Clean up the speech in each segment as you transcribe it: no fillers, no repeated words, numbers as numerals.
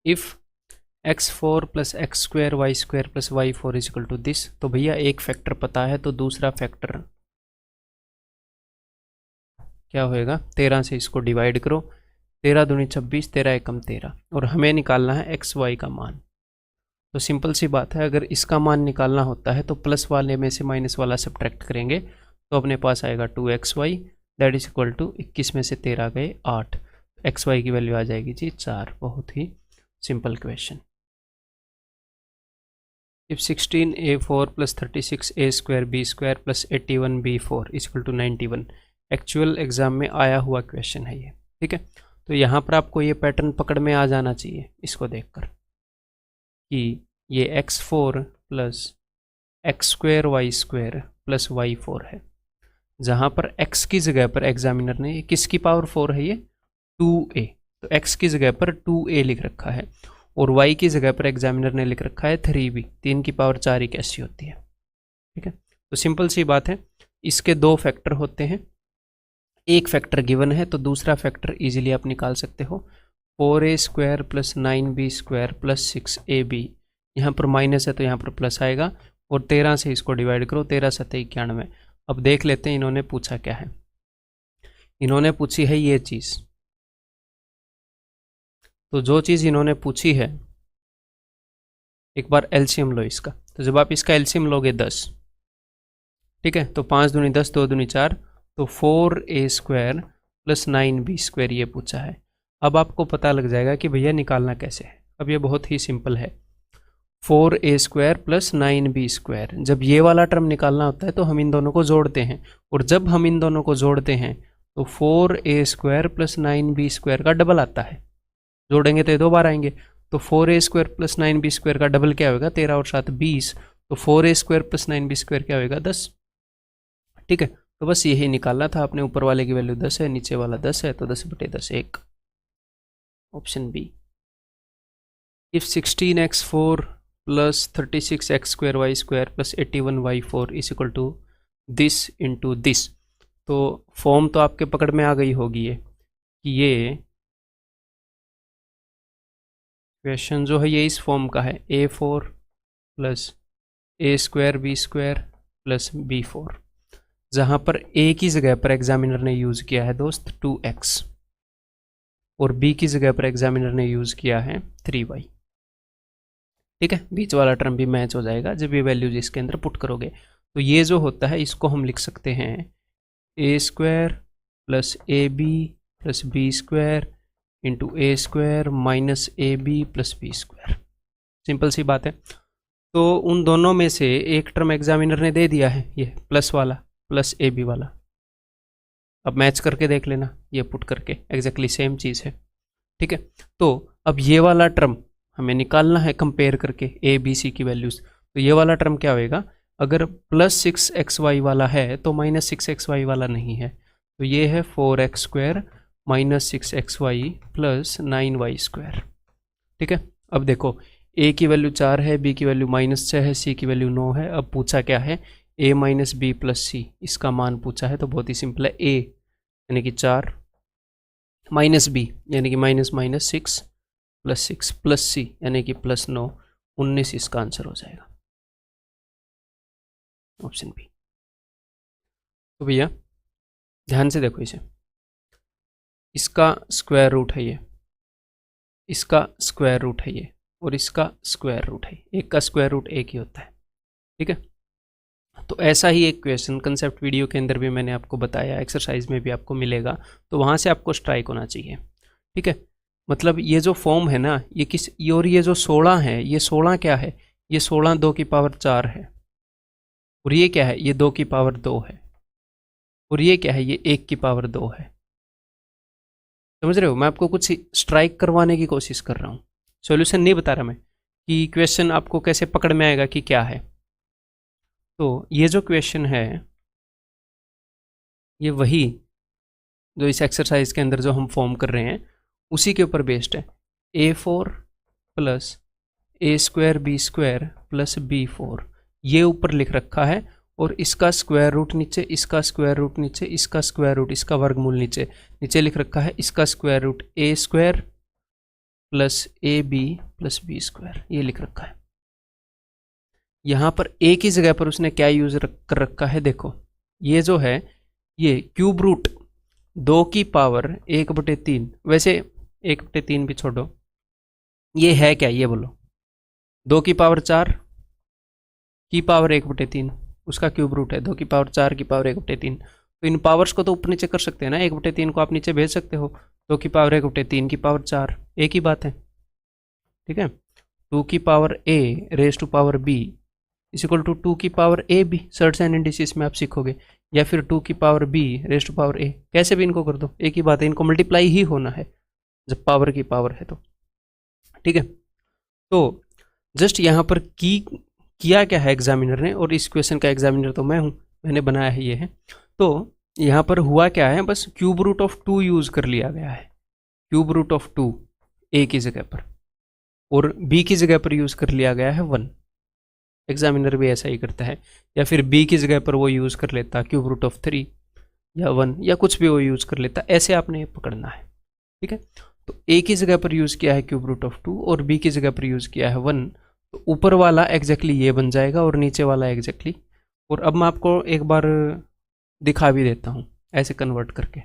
If x4 plus x square y square plus y four is equal to this, तो भैया एक factor पता है तो दूसरा फैक्टर क्या होएगा, 13 से इसको डिवाइड करो, 13 दूनी 26, 13 एकम 13, और हमें निकालना है एक्स वाई का मान। तो सिंपल सी बात है, अगर इसका मान निकालना होता है तो प्लस वाले में से माइनस वाला सब्ट्रैक्ट करेंगे तो अपने पास आएगा 2xy that is equal to 21 में से 13 गए 8, एक्स वाई की वैल्यू आ जाएगी जी 4। बहुत ही simple question. If 16a4 plus 36a square b square plus 81b4 is equal to 91, actual exam में आया हुआ क्वेश्चन है ये, ठीक है। तो यहाँ पर आपको ये पैटर्न पकड़ में आ जाना चाहिए इसको देखकर कि ये x4 plus x square y square plus y four है, जहाँ पर x की जगह पर एग्जामिनर ने किसकी पावर 4 है, ये 2a, तो x की जगह पर 2a लिख रखा है और y की जगह पर एग्जामिनर ने लिख रखा है 3b, 3 की पावर 4 ही कैसी होती है, ठीक है। तो सिंपल सी बात है, इसके दो फैक्टर होते हैं, एक फैक्टर गिवन है तो दूसरा फैक्टर इजीली आप निकाल सकते हो। 4a square plus 9b square plus 6ab, यहाँ पर माइनस है तो यहाँ पर प्लस आएगा, और 13 से इसको डिवाइड करो, 13 सत्ते 91। अब देख लेते हैं इन्होंने पूछा क्या है। इन्होंने पूछी है ये चीज़, तो जो चीज़ इन्होंने पूछी है एक बार एलसीएम लो इसका। तो जब आप इसका एलसीएम लोगे 10, ठीक है, तो 5 दूनी 10, 2 दूनी 4, तो 4a square plus 9b square ये पूछा है। अब आपको पता लग जाएगा कि भैया निकालना कैसे है। अब ये बहुत ही सिंपल है, 4a square plus 9b square, जब ये वाला टर्म निकालना होता है तो हम इन दोनों को जोड़ते हैं, और जब हम इन दोनों को जोड़ते हैं तो 4a square plus 9b square का डबल आता है, जोड़ेंगे तो ये 2 बार आएंगे, तो 4a square plus 9b square का डबल क्या होगा, 13 और 7 20, तो 4a square plus 9b square क्या होगा 10, ठीक है। तो बस यही निकालना था आपने, ऊपर वाले की वैल्यू 10 है, नीचे वाला 10 है, तो 10/10 1, option B. If 16x4 plus 36x square y square plus 81y4 is equal to this into this, तो फॉर्म तो आपके पकड़ में आ गई होगी ये कि ये क्वेश्चन जो है ये इस फॉर्म का है, a4 plus a square b square plus b4, जहाँ पर a की जगह पर एग्जामिनर ने यूज़ किया है दोस्त 2x, और b की जगह पर एग्जामिनर ने यूज़ किया है 3y, ठीक है। बीच वाला टर्म भी मैच हो जाएगा जब ये वैल्यूज इसके अंदर पुट करोगे। तो ये जो होता है इसको हम लिख सकते हैं a square plus ab plus b square into a square minus a b plus b square. Simple सी बात है। तो उन दोनों में से एक टर्म एग्जामिनर ने दे दिया है, ये प्लस वाला प्लस ए बी वाला, अब मैच करके देख लेना, ये पुट करके एग्जैक्टली सेम चीज़ है, ठीक है। तो अब ये वाला टर्म हमें निकालना है कंपेयर करके ए बी सी की वैल्यूज़, तो ये वाला टर्म क्या होएगा, अगर प्लस 6xy वाला है तो माइनस 6xy वाला नहीं है, तो ये है 4x square minus 6xy plus 9y square, ठीक है। अब देखो a की वैल्यू 4 है, b की वैल्यू -6 है, c की वैल्यू 9 है। अब पूछा क्या है, a माइनस बी प्लस सी, इसका मान पूछा है, तो बहुत ही सिंपल है, a यानी कि 4 माइनस b यानी कि माइनस माइनस 6 प्लस 6 प्लस सी यानी कि प्लस 9, 19 इसका आंसर हो जाएगा, ऑप्शन बी। तो भैया ध्यान से देखो इसे, इसका स्क्वायर रूट है ये, इसका स्क्वायर रूट है ये, और इसका स्क्वायर रूट है, एक का स्क्वायर रूट एक ही होता है, ठीक है। तो ऐसा ही एक क्वेश्चन कंसेप्ट वीडियो के अंदर भी मैंने आपको बताया, एक्सरसाइज में भी आपको मिलेगा, तो वहाँ से आपको स्ट्राइक होना चाहिए, ठीक है। मतलब ये जो फॉर्म है ना, ये किस, और ये जो 16 है, ये 16 क्या है, ये 16 2 की पावर 4 है, और ये क्या है, ये 2 की पावर 2 है, और ये क्या है, ये 1 की पावर 2 है। समझ रहे हो, मैं आपको कुछ स्ट्राइक करवाने की कोशिश कर रहा हूँ, सॉल्यूशन नहीं बता रहा मैं कि क्वेश्चन आपको कैसे पकड़ में आएगा कि क्या है। तो ये जो क्वेश्चन है ये वही जो इस एक्सरसाइज के अंदर जो हम फॉर्म कर रहे हैं उसी के ऊपर बेस्ड है, a4 plus a square b square plus b4, ये ऊपर लिख रखा है, और इसका स्क्वायर रूट नीचे, इसका स्क्वायर रूट नीचे, इसका स्क्वायर रूट, इसका वर्गमूल नीचे, नीचे लिख रखा है इसका square root a square plus a b plus b square, ये लिख रखा है। यहाँ पर ए की जगह पर उसने क्या यूज कर रखा है, देखो ये जो है ये क्यूब रूट 2 की पावर 1/3, वैसे 1/3 भी छोड़ो, ये है क्या ये बोलो, 2 की पावर 4 की पावर 1/3, उसका क्यूब रूट है 2 की पावर 4 की पावर 1/3। तो इन पावर्स को तो ऊपर नीचे कर सकते हैं ना, 1/3 को आप नीचे भेज सकते हो, 2 की पावर 1/3 की पावर 4, एक ही बात है, ठीक है। 2 की power a raise to power b is equal to 2 की power a b, surds and indices में आप सीखोगे, या फिर 2 की power b raise to power a, कैसे भी इनको कर दो, एक ही बात है, इनको मल्टीप्लाई ही होना है जब पावर की पावर है तो, ठीक है। तो जस्ट यहाँ पर किया क्या है एग्जामिनर ने, और इस क्वेश्चन का एग्जामिनर तो मैं हूँ, मैंने बनाया है ये है। तो यहाँ पर हुआ क्या है, बस क्यूब रूट ऑफ 2 यूज कर लिया गया है, क्यूब रूट ऑफ 2 ए की जगह पर, और बी की जगह पर यूज कर लिया गया है 1। एग्जामिनर भी ऐसा ही करता है, या फिर बी की जगह पर वो यूज कर लेता क्यूब रूट ऑफ 3 या 1 या कुछ भी वो यूज कर लेता, ऐसे आपने ये पकड़ना है, ठीक है। तो ए की जगह पर यूज किया है क्यूब रूट ऑफ 2 और बी की जगह पर यूज किया है 1, तो ऊपर वाला एग्जैक्टली ये बन जाएगा और नीचे वाला एग्जैक्टली, और अब मैं आपको एक बार दिखा भी देता हूँ ऐसे कन्वर्ट करके,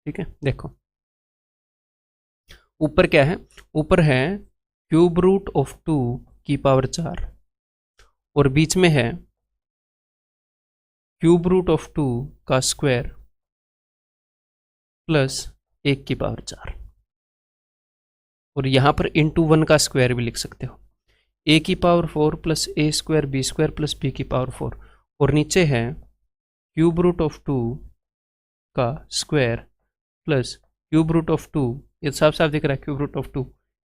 ठीक है। देखो ऊपर क्या है, ऊपर है क्यूब रूट ऑफ 2 की पावर 4 और बीच में है क्यूब रूट ऑफ 2 का स्क्वायर प्लस 1 की पावर 4, और यहां पर इंटू 1 का स्क्वायर भी लिख सकते हो, a की power 4 plus a square b square plus b की पावर 4, और नीचे है क्यूब रूट ऑफ 2 का square plus cube root of 2, ये साफ साफ दिख रहा है, cube root of 2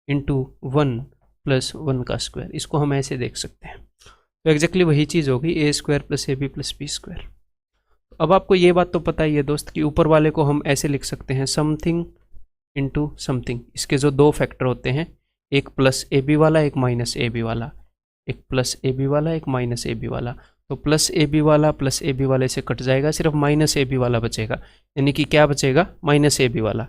into 1 plus 1 का स्क्वायर, इसको हम ऐसे देख सकते हैं। तो एग्जैक्टली वही चीज़ होगी, a square plus a b plus b square. अब आपको ये बात तो पता ही है दोस्त कि ऊपर वाले को हम ऐसे लिख सकते हैं समथिंग इंटू समथिंग, इसके जो दो फैक्टर होते हैं, एक प्लस ए बी वाला एक माइनस ए बी वाला, एक प्लस ए बी वाला एक माइनस ए बी वाला। तो प्लस ए बी वाला प्लस ए बी वाले से कट जाएगा, सिर्फ माइनस ए बी वाला बचेगा, यानी कि क्या बचेगा, माइनस ए बी वाला।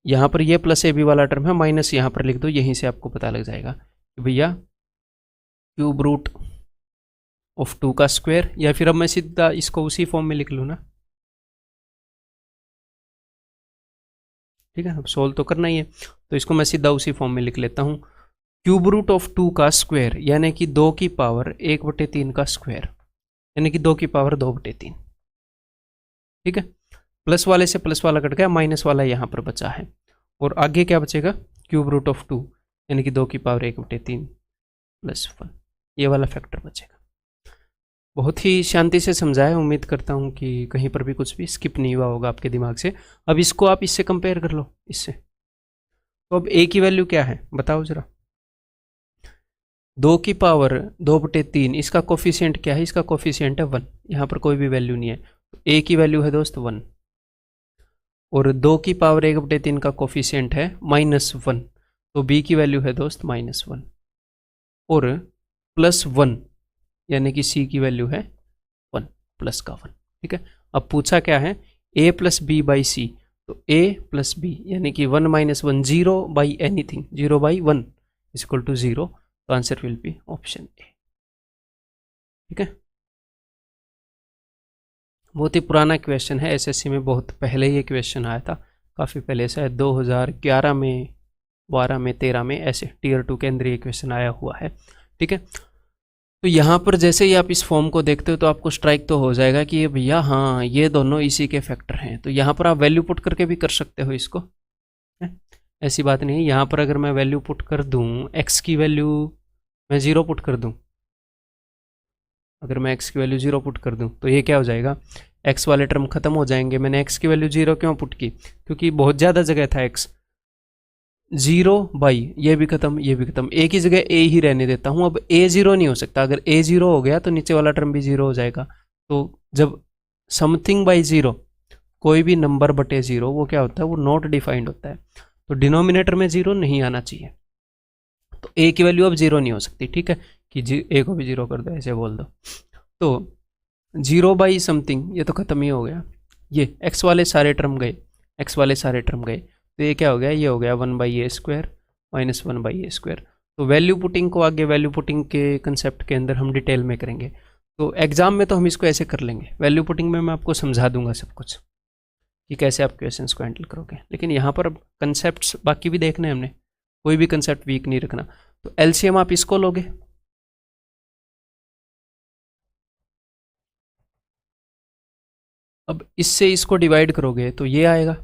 यहाँ पर ये प्लस ए बी वाला टर्म है, माइनस यहाँ पर लिख दो, यहीं से आपको पता लग जाएगा कि भैया क्यूब रूट ऑफ 2 का स्क्वायर, या फिर अब मैं सीधा इसको उसी फॉर्म में लिख लूँ ना, ठीक है। अब सोल्व तो करना ही है, तो इसको मैं सीधा उसी फॉर्म में लिख लेता हूँ, क्यूब रूट ऑफ 2 का स्क्वायर यानी कि 2 की पावर 1/3 का स्क्वायर, यानी कि 2 की पावर 2/3, ठीक है। प्लस वाले से प्लस वाला कट गया, माइनस वाला यहाँ पर बचा है, और आगे क्या बचेगा, क्यूब रूट ऑफ 2 यानी कि 2 की पावर 1/3 प्लस 1, ये वाला फैक्टर बचेगा। बहुत ही शांति से समझाया, उम्मीद करता हूँ कि कहीं पर भी कुछ भी स्किप नहीं हुआ होगा आपके दिमाग से। अब इसको आप इससे कंपेयर कर लो, इससे। तो अब a की वैल्यू क्या है बताओ जरा, 2 की पावर 2/3, इसका कोफिशिएंट क्या है, इसका कोफिशिएंट है 1, यहाँ पर कोई भी वैल्यू नहीं है, तो a की वैल्यू है दोस्त 1, और 2 की पावर 1/3 का कोफिशिएंट है -1, तो b की वैल्यू है दोस्त -1, और +1 यानी कि c की वैल्यू है 1, प्लस का 1, ठीक है। अब पूछा क्या है, a प्लस बी बाई सी, तो a प्लस बी यानी कि 1 - 1 0 by anything, 0 by 1 is equal to 0, तो answer will be option a, ठीक है। बहुत ही पुराना क्वेश्चन है, एसएससी में बहुत पहले ये क्वेश्चन आया था, काफ़ी पहले, शायद 2011 में, 12 में, 13 में, ऐसे टियर 2 के अंदर ये क्वेश्चन आया हुआ है, ठीक है। तो यहाँ पर जैसे ही आप इस फॉर्म को देखते हो तो आपको स्ट्राइक तो हो जाएगा कि ये भैया हाँ ये दोनों इसी के फैक्टर हैं, तो यहाँ पर आप वैल्यू पुट करके भी कर सकते हो इसको, ऐसी बात नहीं है। यहाँ पर अगर मैं वैल्यू पुट कर दूँ, x की वैल्यू मैं 0 पुट कर दूँ, अगर मैं x की वैल्यू 0 पुट कर दूँ तो ये क्या हो जाएगा, x वाले टर्म खत्म हो जाएंगे। मैंने x की वैल्यू 0 क्यों पुट की, क्योंकि बहुत ज़्यादा जगह था x, 0 बाई ये भी खत्म, ये भी खत्म, a की जगह a ही रहने देता हूँ। अब a 0 नहीं हो सकता, अगर a 0 हो गया तो नीचे वाला टर्म भी 0 हो जाएगा। तो जब समथिंग बाई 0, कोई भी नंबर बटे 0, वो क्या होता है, वो नॉट डिफाइंड होता है, तो डिनोमिनेटर में 0 नहीं आना चाहिए। तो a की वैल्यू अब 0 नहीं हो सकती, ठीक है, कि a को भी 0 कर दो, ऐसे बोल दो। तो 0 बाई समथिंग ये तो खत्म ही हो गया, ये x वाले सारे टर्म गए, x वाले सारे टर्म गए, तो ये क्या हो गया, ये हो गया 1/a² माइनस 1/a²। तो वैल्यू पुटिंग को आगे वैल्यू पुटिंग के कंसेप्ट के अंदर हम डिटेल में करेंगे। तो एग्जाम में तो हम इसको ऐसे कर लेंगे, वैल्यू पुटिंग में मैं आपको समझा दूंगा सब कुछ कि कैसे आप क्वेश्चंस को हैंडल करोगे, लेकिन यहाँ पर अब कंसेप्ट बाकी भी देखने हैं हमने, कोई भी कंसेप्ट वीक नहीं रखना। तो एलसीएम आप इसको लोगे, अब इससे इसको डिवाइड करोगे तो ये आएगा,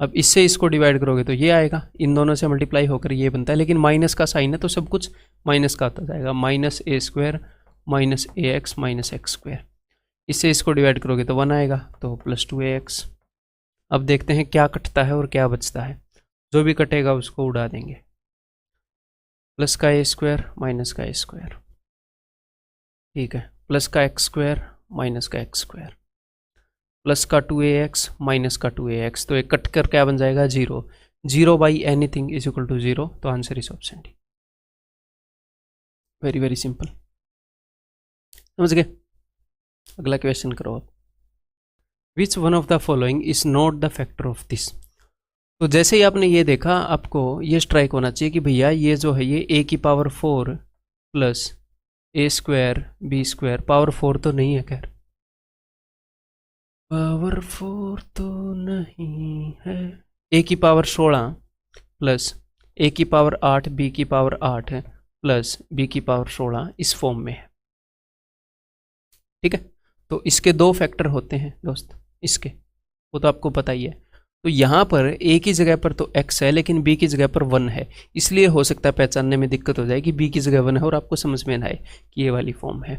अब इससे इसको डिवाइड करोगे तो ये आएगा, इन दोनों से मल्टीप्लाई होकर ये बनता है, लेकिन माइनस का साइन है तो सब कुछ माइनस का आता जाएगा, -a² minus ax minus x²। इससे इसको डिवाइड करोगे तो 1 आएगा, तो +2ax। अब देखते हैं क्या कटता है और क्या बचता है, जो भी कटेगा उसको उड़ा देंगे, प्लस का a² माइनस का a², ठीक है, प्लस का x² माइनस का x², प्लस का 2ax माइनस का 2ax, तो एक कट कर क्या बन जाएगा 0, 0/anything इज इक्वल टू 0, तो answer is option D. Very very simple, समझ गए। अगला क्वेश्चन करो आप, which one of the following is not the factor of this. तो जैसे ही आपने ये देखा, आपको ये स्ट्राइक होना चाहिए कि भैया ये जो है ये a⁴ plus a² b² power 4 तो नहीं है, खैर पावर 4 तो नहीं है, a⁴ plus a⁸ b⁸ plus b⁴ इस फॉर्म में है, ठीक है। तो इसके दो फैक्टर होते हैं दोस्त, इसके वो तो आपको पता ही है। तो यहाँ पर a की जगह पर तो x है, लेकिन b की जगह पर 1 है, इसलिए हो सकता है पहचानने में दिक्कत हो जाए कि b की जगह 1 है और आपको समझ में ना आए कि ये वाली फॉर्म है,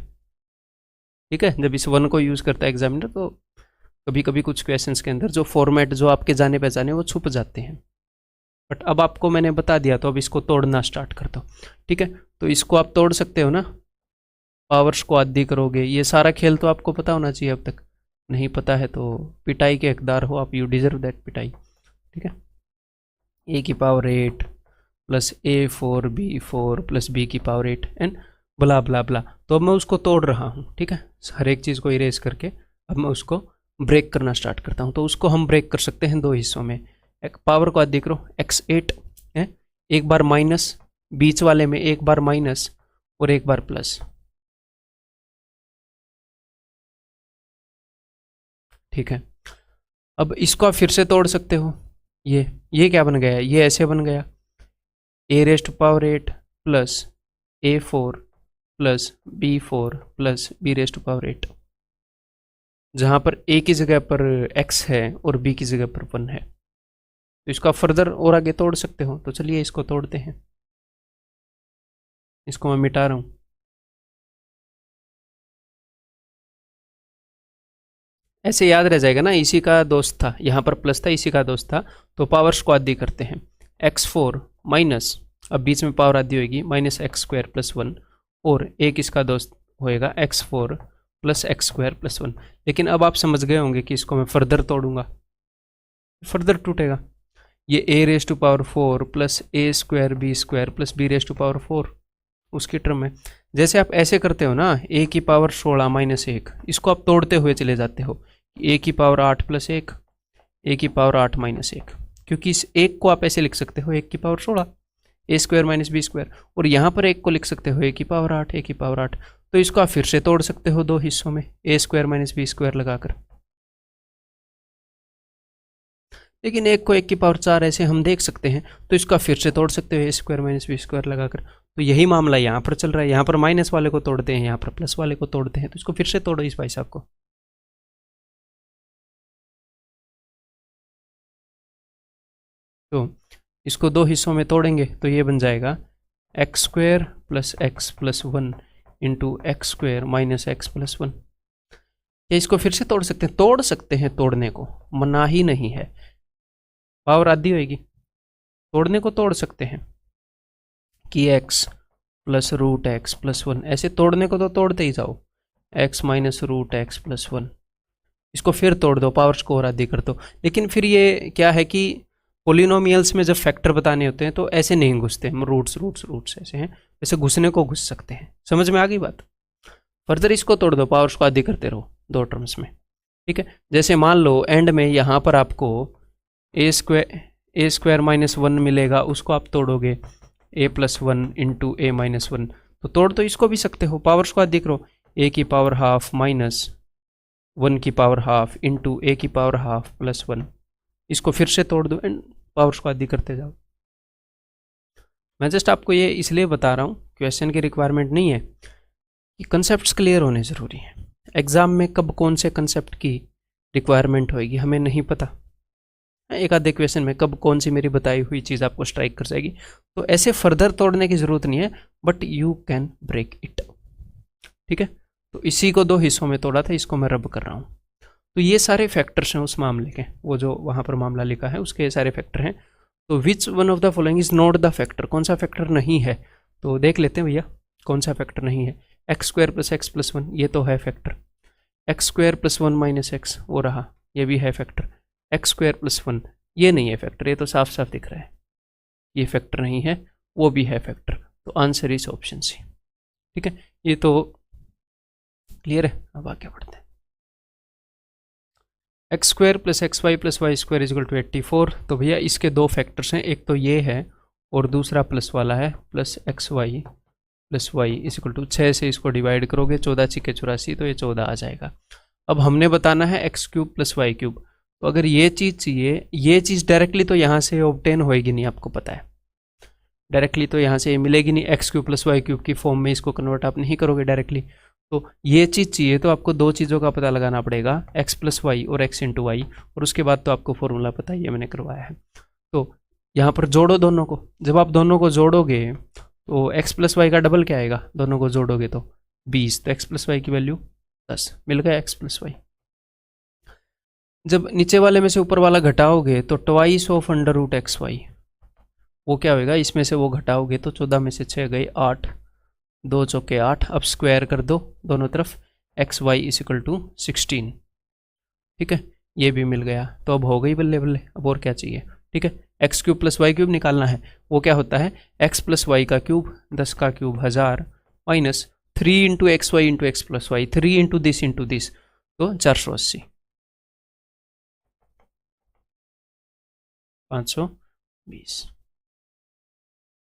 ठीक है। जब इस 1 को यूज़ करता है एग्जामिनर, तो कभी कभी कुछ क्वेश्चंस के अंदर जो फॉर्मेट जो आपके जाने पहचाने वो छुप जाते हैं, बट अब आपको मैंने बता दिया तो अब इसको तोड़ना स्टार्ट कर दो, ठीक है। तो इसको आप तोड़ सकते हो ना, पावर्स को आधी करोगे, ये सारा खेल तो आपको पता होना चाहिए, अब तक नहीं पता है तो पिटाई के हकदार हो आप, यू डिजर्व दैट पिटाई, ठीक है। a⁸ plus a⁴ b⁴ plus b⁸ and blah blah blah. तो अब मैं उसको तोड़ रहा हूँ, ठीक है, हर एक चीज़ को इरेज करके अब मैं उसको ब्रेक करना स्टार्ट करता हूँ। तो उसको हम ब्रेक कर सकते हैं दो हिस्सों में, एक पावर को आधी करो, x8 है, एक बार माइनस, बीच वाले में एक बार माइनस और एक बार प्लस, ठीक है। अब इसको आप फिर से तोड़ सकते हो, ये क्या बन गया, ये ऐसे बन गया a⁸ plus a⁴ plus b⁴ plus b⁸, जहाँ पर a की जगह पर x है और b की जगह पर 1 है। तो इसको आप फर्दर और आगे तोड़ सकते हो, तो चलिए इसको तोड़ते हैं, इसको मैं मिटा रहा हूँ। ऐसे याद रह जाएगा ना, इसी का दोस्त था, यहाँ पर प्लस था, इसी का दोस्त था। तो पावर्स को आधी करते हैं, x4 माइनस, अब बीच में पावर आधी होगी, -x² प्लस 1, और एक इसका दोस्त होएगा x4 प्लस x² प्लस 1। लेकिन अब आप समझ गए होंगे कि इसको मैं फर्दर तोड़ूंगा, फर्दर टूटेगा, ये a⁴ plus a² b² plus b⁴ उसकी टर्म में। जैसे आप ऐसे करते हो ना, a⁴ माइनस 1, इसको आप तोड़ते हुए चले जाते हो, a⁸ प्लस 1, a⁸ माइनस 1, क्योंकि इस एक को आप ऐसे लिख सकते हो a⁴ a² माइनस b², और यहाँ पर एक को लिख सकते हो a⁸ तो इसको आप फिर से तोड़ सकते हो दो हिस्सों में, a² माइनस b² लगाकर। लेकिन एक को 1⁴ ऐसे हम देख सकते हैं, तो इसको फिर से तोड़ सकते हो a² माइनस b² लगाकर। तो यही मामला यहाँ पर चल रहा है, यहाँ पर माइनस वाले को तोड़ते हैं, यहाँ पर प्लस वाले को तोड़ते हैं, तो इसको फिर से तोड़ो इस भाई साहब को। तो इसको दो हिस्सों में तोड़ेंगे तो ये बन जाएगा x² plus x plus 1 into x² minus x plus 1। क्या इसको फिर से तोड़ सकते हैं? तोड़ सकते हैं, तोड़ने को मना ही नहीं है, पावर आधी होगी, तोड़ने को तोड़ सकते हैं कि x प्लस √x प्लस 1, ऐसे तोड़ने को तो तोड़ते ही जाओ, x माइनस √x प्लस 1, इसको फिर तोड़ दो, पावर्स को और आधी कर दो। लेकिन फिर ये क्या है कि पोलिनोमियल्स में जब फैक्टर बताने होते हैं तो ऐसे नहीं घुसते हम, रूट्स ऐसे हैं, वैसे घुसने को घुस सकते हैं। समझ में आ गई बात? फर्दर इसको तोड़ दो, पावर्स को आधी करते रहो दो टर्म्स में, ठीक है, जैसे मान लो एंड में यहाँ पर आपको ए स्क्वायर माइनस वन मिलेगा, उसको आप तोड़ोगे ए प्लस वन इंटू ए माइनस वन, तो तोड़ तो इसको भी सकते हो, पावर स्क्वायर देख लो, ए की पावर हाफ माइनस वन की पावर हाफ इंटू ए की पावर हाफ प्लस वन, इसको फिर से तोड़ दो एंड पावर स्क्वायर दी करते जाओ। मैं जस्ट आपको ये इसलिए बता रहा हूँ, क्वेश्चन की रिक्वायरमेंट नहीं है, कि कंसेप्ट क्लियर होने ज़रूरी है। एग्जाम में कब कौन से कंसेप्ट की रिक्वायरमेंट होएगी हमें नहीं पता, एक आधे क्वेश्चन में कब कौन सी मेरी बताई हुई चीज़ आपको स्ट्राइक कर जाएगी, तो ऐसे फर्दर तोड़ने की ज़रूरत नहीं है, but you can break it. ठीक है, तो इसी को दो हिस्सों में तोड़ा था, इसको मैं रब कर रहा हूँ। तो ये सारे फैक्टर्स हैं उस मामले के, वो जो वहाँ पर मामला लिखा है उसके ये सारे फैक्टर हैं। तो which one of the following is not the factor, कौन सा फैक्टर नहीं है, तो देख लेते हैं भैया कौन सा फैक्टर नहीं है। X square plus x plus one, ये तो है factor. X square plus one minus x, वो रहा, ये भी है factor. X square plus one, ये नहीं है फैक्टर, ये तो साफ साफ दिख रहा है, ये फैक्टर नहीं है, वो भी है फैक्टर। तो आंसर इज ऑप्शन सी। ठीक है, ये तो क्लियर है। अब आगे बढ़ते हैं। X square plus x y square is equal to 84। तो भैया इसके दो फैक्टर्स हैं, एक तो ये है और दूसरा प्लस वाला है, plus x y plus y is equal to 6 से इसको डिवाइड करोगे 14 छिके 84, तो ये 14 आ जाएगा। अब हमने बताना है x cube plus y cube. तो अगर ये चीज़ चाहिए, ये चीज़ डायरेक्टली तो यहाँ से ऑब्टेन होएगी नहीं, आपको पता है डायरेक्टली तो यहाँ से मिलेगी नहीं, x cube plus y cube की फॉर्म में इसको कन्वर्ट आप नहीं करोगे डायरेक्टली। तो ये चीज़ चाहिए तो आपको दो चीज़ों का पता लगाना पड़ेगा, एक्स प्लस वाई और एक्स इंटू वाई, और उसके बाद तो आपको फॉर्मूला पता ही है, मैंने करवाया है। तो यहाँ पर जोड़ो दोनों को, जब आप दोनों को जोड़ोगे तो एक्स प्लस वाई का डबल क्या आएगा, दोनों को जोड़ोगे तो 20, तो एक्स प्लस वाई की वैल्यू 10 मिल गया एक्स प्लस वाई। जब नीचे वाले में से ऊपर वाला घटाओगे तो twice of under root x y, वो क्या होगा, इसमें से वो घटाओगे तो 14 में से 6 गए 8, 2 चौके 8। अब स्क्वायर कर दो दोनों तरफ, x y is equal to 16। ठीक है, ये भी मिल गया, तो अब हो गई बल्ले बल्ले, अब और क्या चाहिए। ठीक है, x cube plus y cube निकालना है, वो क्या होता है, एक्स प्लस वाई का क्यूब 10 का cube 1000 minus 3 into x y into x plus y, 3 into this तो 480, 520।